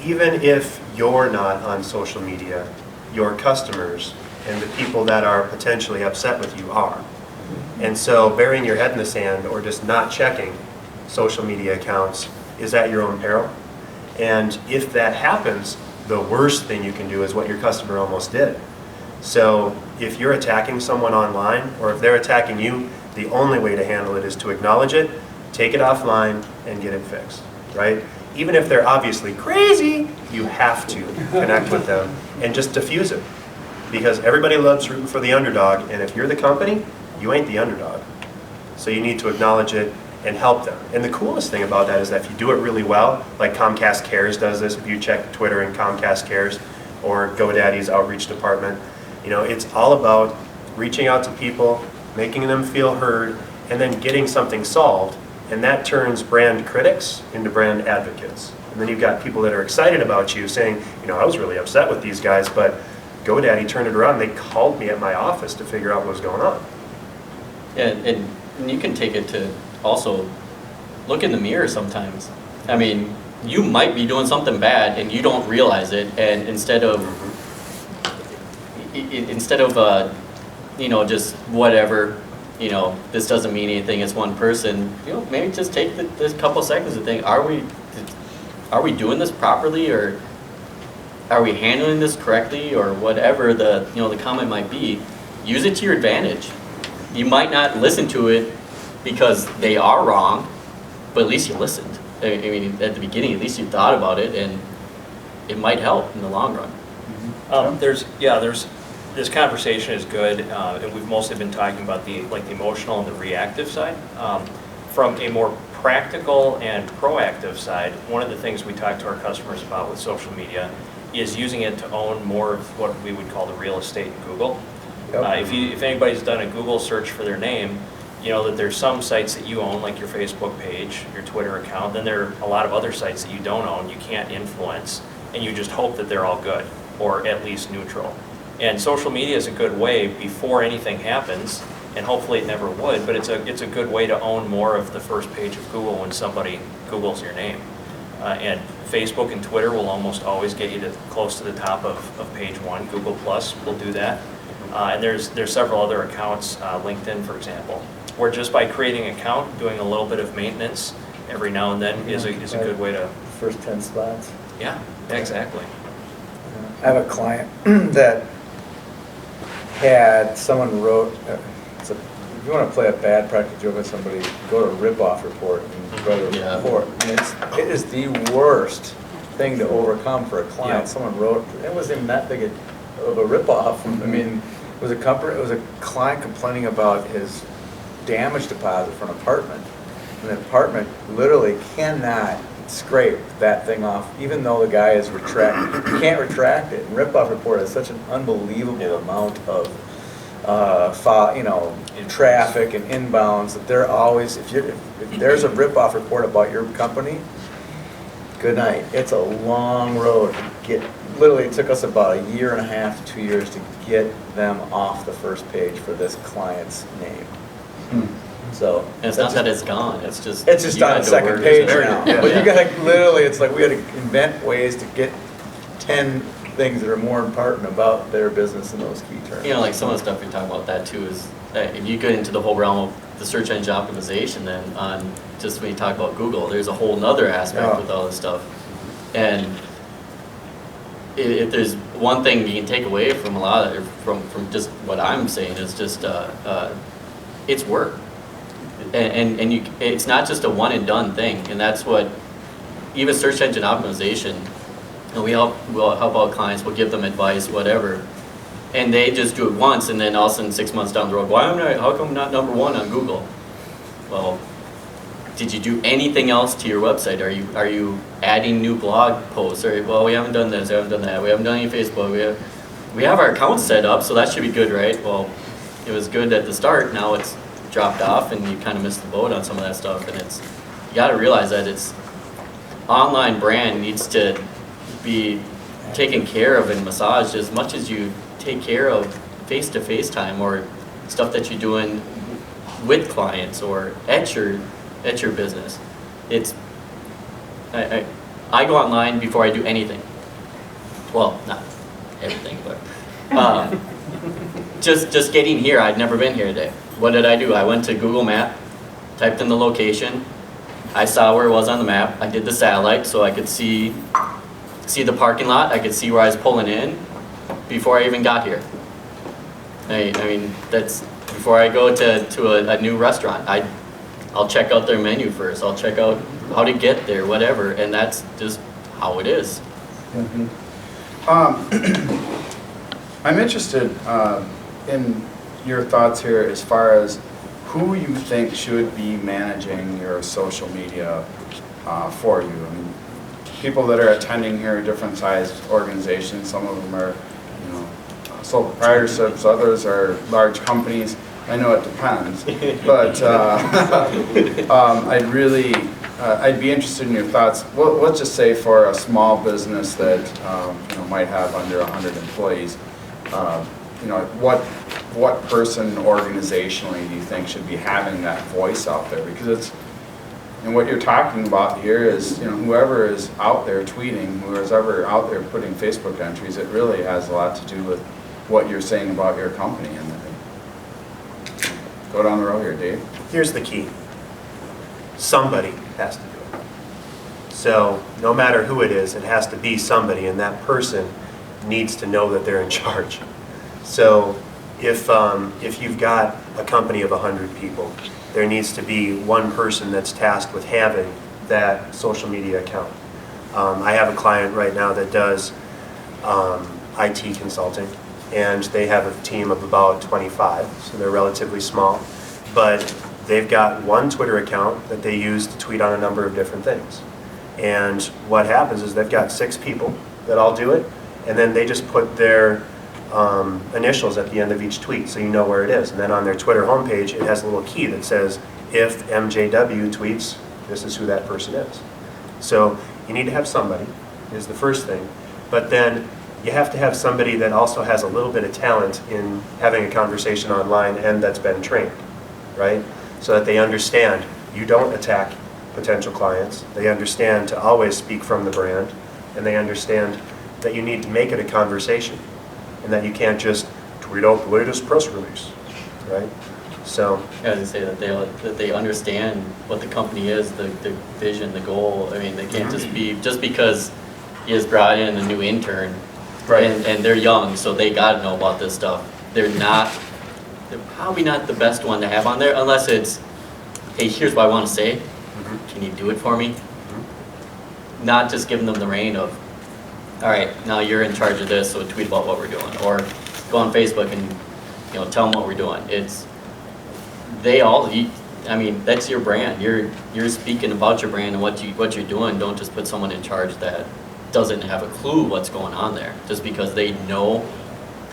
Even if you're not on social media, your customers and the people that are potentially upset with you are. And so burying your head in the sand or just not checking social media accounts is at your own peril. And if that happens, the worst thing you can do is what your customer almost did. So if you're attacking someone online, or if they're attacking you, the only way to handle it is to acknowledge it, take it offline, and get it fixed, right? Even if they're obviously crazy, you have to connect with them and just diffuse it. Because everybody loves rooting for the underdog, and if you're the company, you ain't the underdog. So you need to acknowledge it and help them. And the coolest thing about that is that if you do it really well, like Comcast Cares does this, if you check Twitter and Comcast Cares, or GoDaddy's outreach department. You know, it's all about reaching out to people, making them feel heard, and then getting something solved. And that turns brand critics into brand advocates. And then you've got people that are excited about you saying, you know, I was really upset with these guys, but GoDaddy turned it around. They called me at my office to figure out what was going on. Yeah, and you can take it to also look in the mirror sometimes. I mean, you might be doing something bad and you don't realize it, and instead of you know, just whatever, you know, this doesn't mean anything, it's one person, you know, maybe just take this couple seconds to think, are we doing this properly, or are we handling this correctly, or whatever the, you know, the comment might be. Use it to your advantage. You might not listen to it because they are wrong, but at least you listened. I mean, at the beginning, at least you thought about it, and it might help in the long run. This conversation is good, and we've mostly been talking about the emotional and the reactive side. From a more practical and proactive side, one of the things we talk to our customers about with social media is using it to own more of what we would call the real estate in Google. Yep. If anybody's done a Google search for their name, you know that there's some sites that you own, like your Facebook page, your Twitter account. Then there are a lot of other sites that you don't own, you can't influence, and you just hope that they're all good, or at least neutral. And social media is a good way before anything happens, and hopefully it never would, but it's a good way to own more of the first page of Google when somebody Googles your name. And Facebook and Twitter will almost always get you to close to the top of page one. Google Plus will do that. And there's several other accounts, LinkedIn for example, where just by creating an account, doing a little bit of maintenance every now and then is a good way to... First 10 spots. Yeah, exactly. I have a client that had someone wrote, if you want to play a bad practical joke with somebody, go to Rip-Off Report and write a report. And it is the worst thing to overcome for a client. Yeah. Someone wrote, it wasn't even that big of a rip-off. I mean, it was a client complaining about his damage deposit for an apartment. And the apartment literally cannot scrape that thing off, even though the guy is retracted. You can't retract it. And Rip-Off Report has such an unbelievable amount of traffic and inbounds that they're always, if there's a Rip-Off Report about your company, good night. It's a long road to get. Literally, it took us about 1.5 years to 2 years to get them off the first page for this client's name. So And it's not that it's gone, it's just... it's just you on had the to second work- page now. Yeah. But you gotta literally, it's like we had to invent ways to get 10 things that are more important about their business in those key terms. You know, like some of the stuff you're talking about that too is that if you get into the whole realm of the search engine optimization, then on just when you talk about Google, there's a whole nother aspect Yeah. with all this stuff. And if there's one thing you can take away from a lot of, from just what I'm saying is just, it's work. And it's not just a one and done thing, and that's what, even search engine optimization, and we'll help out clients, we'll give them advice, whatever, and they just do it once, and then all of a sudden 6 months down the road, how come I'm not #1 on Google? Well, did you do anything else to your website? Are you adding new blog posts? Or, well, we haven't done this, we haven't done that, we haven't done any Facebook, we have our accounts set up, so that should be good, right? Well, it was good at the start, now it's dropped off, and you kind of missed the boat on some of that stuff, and you got to realize that it's online brand needs to be taken care of and massaged as much as you take care of face-to-face time or stuff that you're doing with clients or at your business. I go online before I do anything. Well, not everything, but just getting here. I'd never been here today. What did I do? I went to Google Map, typed in the location. I saw where it was on the map. I did the satellite so I could see the parking lot. I could see where I was pulling in before I even got here. I mean, that's before I go to a new restaurant. I'll check out their menu first. I'll check out how to get there, whatever, and that's just how it is. I'm interested in your thoughts here as far as who you think should be managing your social media for you. I mean, people that are attending here are different sized organizations. Some of them are, sole proprietorships, others are large companies. I know it depends, but I'd be interested in your thoughts. Well, let's just say for a small business that might have under 100 employees, what person organizationally do you think should be having that voice out there? Because and what you're talking about here is, whoever is out there tweeting, whoever's ever out there putting Facebook entries, it really has a lot to do with what you're saying about your company. And go down the road here, Dave. Here's the key. Somebody has to do it. So no matter who it is, it has to be somebody, and that person needs to know that they're in charge. So if you've got a company of 100 people, there needs to be one person that's tasked with having that social media account. I have a client right now that does IT consulting, and they have a team of about 25, so they're relatively small. But they've got one Twitter account that they use to tweet on a number of different things. And what happens is they've got 6 people that all do it, and then they just put their initials at the end of each tweet, so you know where it is. And then on their Twitter homepage, it has a little key that says, if MJW tweets, this is who that person is. So you need to have somebody, is the first thing. But then you have to have somebody that also has a little bit of talent in having a conversation online and that's been trained, right? So that they understand you don't attack potential clients. They understand to always speak from the brand, and they understand that you need to make it a conversation, and that you can't just tweet out the latest press release, right? So I was gonna say that they understand what the company is, the vision, the goal. I mean, they can't just because he has brought in a new intern, Right. and they're young, so they got to know about this stuff. They're probably not the best one to have on there, unless it's, hey, here's what I want to say. Can you do it for me? Not just giving them the reign of, all right, now you're in charge of this, so tweet about what we're doing, or go on Facebook and tell them what we're doing. I mean, that's your brand. You're speaking about your brand and what you're doing. Don't just put someone in charge that doesn't have a clue what's going on there. Just because they know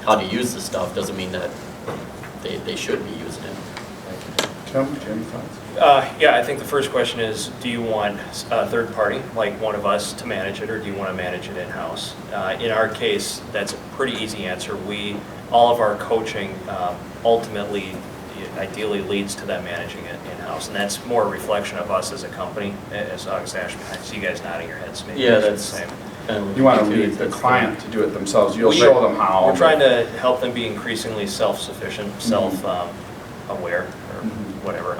how to use the stuff doesn't mean that they should be using it. Tim, thoughts? Yeah, I think the first question is, do you want a third party, like one of us, to manage it, or do you want to manage it in-house? In our case, that's a pretty easy answer. All of our coaching ultimately, ideally leads to them managing it in-house, and that's more a reflection of us as a company, as August Ash behind. So you guys nodding your heads, maybe Yeah, that's the same. You want to lead the client to do it themselves. You'll show them how. We're trying to help them be increasingly self-sufficient, self-aware, or whatever.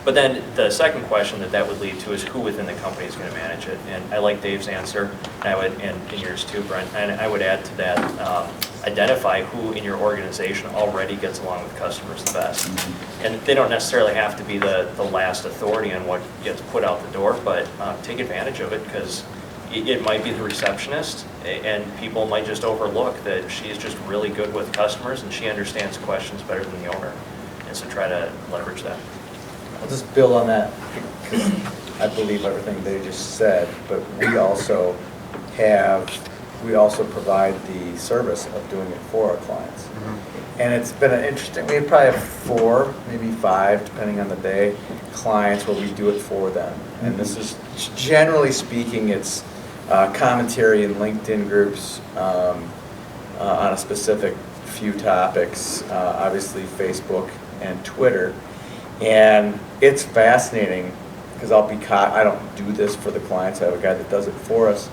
But then the second question that would lead to is who within the company is going to manage it. And I like Dave's answer, and yours too, Brent. And I would add to that, identify who in your organization already gets along with customers the best. And they don't necessarily have to be the last authority on what gets put out the door, but take advantage of it, because it might be the receptionist, and people might just overlook that she is just really good with customers and she understands questions better than the owner. And so try to leverage that. I'll just build on that, because I believe everything they just said, but we also provide the service of doing it for our clients. And it's been an interesting, we probably have 4, maybe 5, depending on the day, clients where we do it for them. And this is, generally speaking, it's commentary in LinkedIn groups on a specific few topics, obviously Facebook and Twitter. And it's fascinating, because I don't do this for the clients, I have a guy that does it for us.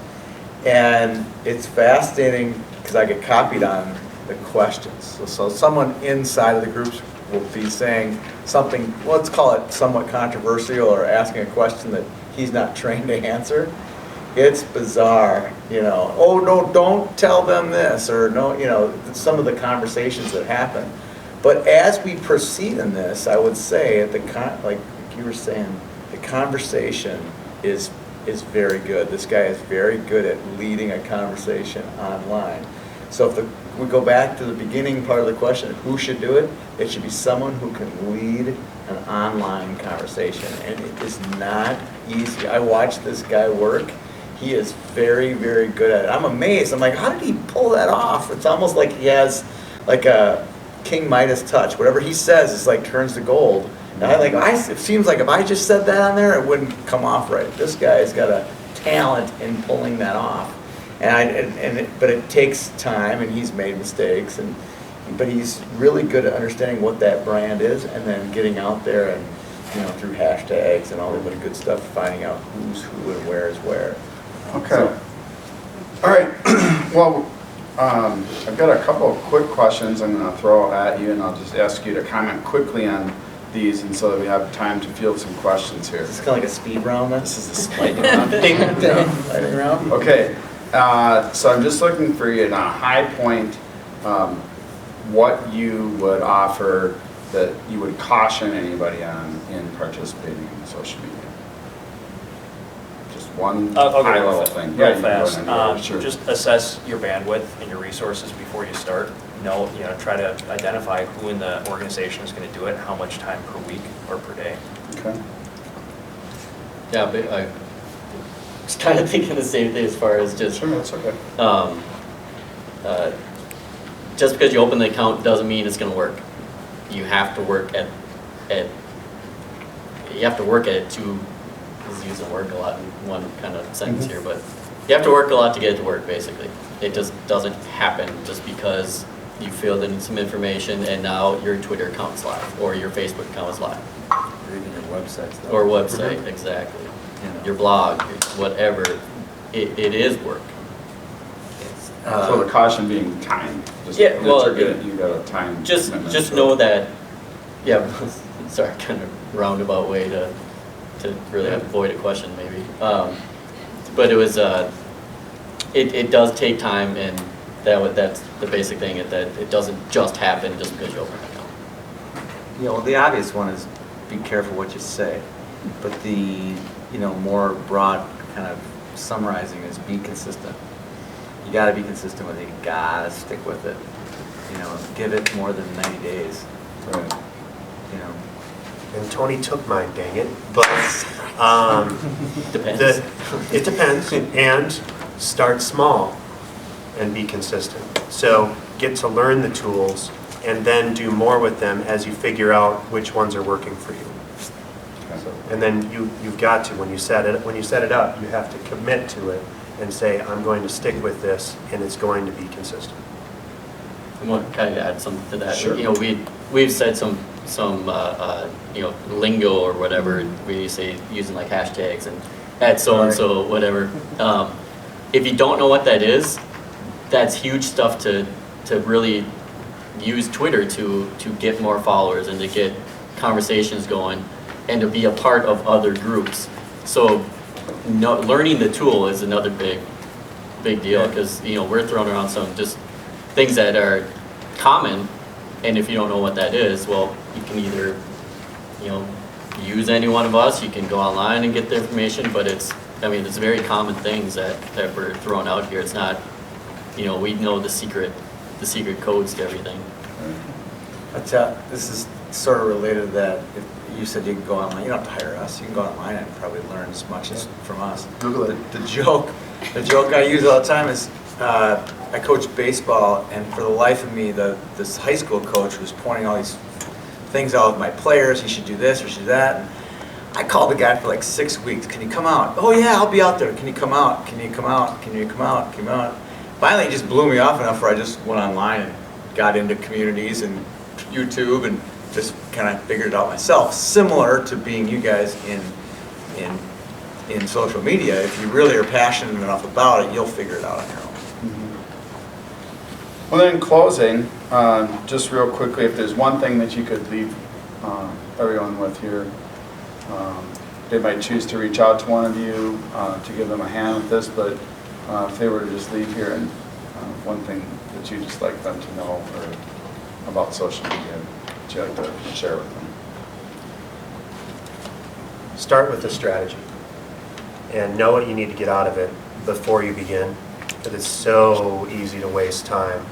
And it's fascinating because I get copied on the questions. So someone inside of the groups will be saying something, let's call it somewhat controversial, or asking a question that he's not trained to answer. It's bizarre, oh no, don't tell them this, or no, some of the conversations that happen. But as we proceed in this, I would say, like you were saying, the conversation is very good. This guy is very good at leading a conversation online. So if we go back to the beginning part of the question, who should do it? It should be someone who can lead an online conversation. And it is not easy. I watched this guy work. He is very, very good at it. I'm amazed. I'm like, how did he pull that off? It's almost like he has like a King Midas touch. Whatever he says is like turns to gold. And it seems like if I just said that on there, it wouldn't come off right. This guy's got a talent in pulling that off. But it takes time, and he's made mistakes, but he's really good at understanding what that brand is, and then getting out there and, through hashtags and all the good stuff, finding out who's who and where is where. Okay. So- All right. Well, I've got a couple of quick questions I'm going to throw at you, and I'll just ask you to comment quickly on these, and so that we have time to field some questions here. Is this kind of like a speed round then? This is a lightning round. Lightning round? Okay. So I'm just looking for you in a high point, what you would offer that you would caution anybody on in participating in social media. Just one I'll go high real level fa- thing. Real Yeah, you can go fast. anywhere, sure. Just assess your bandwidth and your resources before you start. Try to identify who in the organization is going to do it, how much time per week or per day. Okay. Yeah, but I was kind of thinking the same thing as far as just, Sure, that's okay. just because you open the account doesn't mean it's going to work. You have to work at it to, is using work a lot in one kind of sentence here, but you have to work a lot to get it to work, basically. It just doesn't happen just because you filled in some information and now your Twitter account is live, or your Facebook account is live. Or even your websites. though. Or website, exactly. Your blog, whatever, it is work. So the caution being time. Just Yeah, well, you got a time. Just commitment. know that, yeah, sorry, kind of roundabout way to really avoid a question maybe. But it was, it does take time, and that's the basic thing, that it doesn't just happen just because you open an account. Well, the obvious one is be careful what you say, but the more broad kind of summarizing is be consistent. You got to be consistent with it. You got to stick with it. Give it more than 90 days. Right. And Tony took mine, dang it. But Depends. it depends. And start small and be consistent. So get to learn the tools and then do more with them as you figure out which ones are working for you. And then you've got to, when you set it up, you have to commit to it and say, I'm going to stick with this, and it's going to be consistent. I want to kind of add something to that. Sure. We've said some lingo or whatever. We say using like hashtags and at so and so whatever. If you don't know what that is, that's huge stuff to really use Twitter to get more followers and to get conversations going and to be a part of other groups. So learning the tool is another big deal, because we're throwing around some just things that are common, and if you don't know what that is, well, you can either use any one of us, you can go online and get the information, but it's very common things that we're throwing out here. It's not, we know the secret codes to everything. This is sort of related to that. If you said you can go online, you don't have to hire us. You can go online and probably learn as much as from us. Google it. The joke I use all the time is I coach baseball, and for the life of me, this high school coach was pointing all these things out with my players. He should do this or should do that. And I called the guy for like 6 weeks. Can you come out? Oh yeah, I'll be out there. Can you come out? Can you come out? Can you come out? Come out. Finally, it just blew me off enough where I just went online and got into communities and YouTube and just kind of figured it out myself. Similar to being you guys in social media. If you really are passionate enough about it, you'll figure it out on your own. Well, then in closing, just real quickly, if there's one thing that you could leave everyone with here, they might choose to reach out to one of you to give them a hand with this, but if they were to just leave here and one thing that you'd just like them to know or about social media that you'd like to share with them. Start with a strategy and know what you need to get out of it before you begin, because it's so easy to waste time,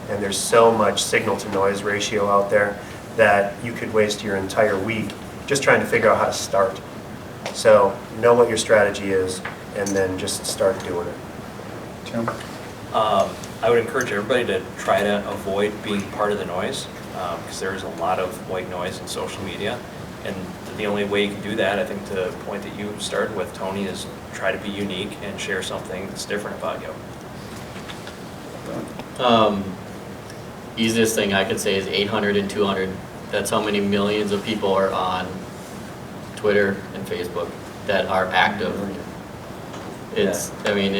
and there's so much signal to noise ratio out there that you could waste your entire week just trying to figure out how to start. So know what your strategy is, and then just start doing it. Tim? I would encourage everybody to try to avoid being part of the noise, because there is a lot of white noise in social media. And the only way you can do that, I think to the point that you started with, Tony, is try to be unique and share something that's different about you. Easiest thing I could say is 800 and 200. That's how many millions of people are on Twitter and Facebook that are active. I mean,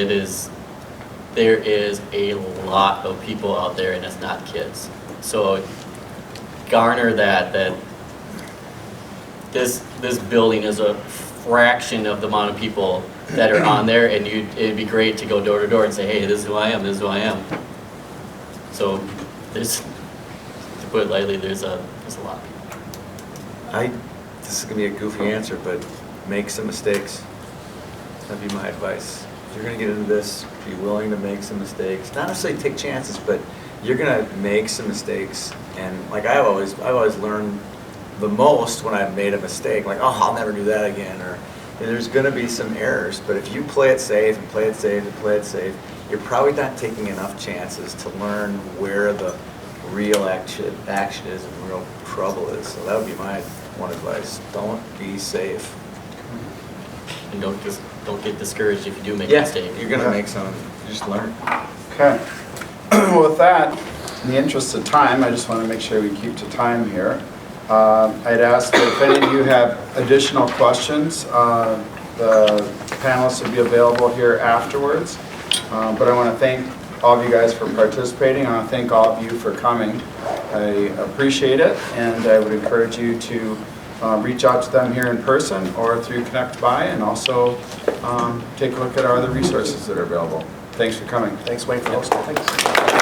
there is a lot of people out there, and it's not kids. So garner that this building is a fraction of the amount of people that are on there, and it'd be great to go door to door and say, hey, this is who I am, this is who I am. So to put it lightly, there's a lot of people. This is gonna be a goofy answer, but make some mistakes. That'd be my advice. If you're gonna get into this, be willing to make some mistakes. Not necessarily take chances, but you're gonna make some mistakes. And like I've always learned the most when I've made a mistake. Like, oh, I'll never do that again. Or there's gonna be some errors. But if you play it safe and play it safe and play it safe, you're probably not taking enough chances to learn where the real action is and real trouble is. So that would be my one advice. Don't be safe. And don't get discouraged if you do make a mistake. You're gonna make some. You just learn. Okay. Well, with that, in the interest of time, I just want to make sure we keep to time here. I'd ask that if any of you have additional questions, the panelists will be available here afterwards. But I want to thank all of you guys for participating. I want to thank all of you for coming. I appreciate it, and I would encourage you to reach out to them here in person or through Connect By, and also take a look at our other resources that are available. Thanks for coming. Thanks, Wayne, for hosting. Thanks.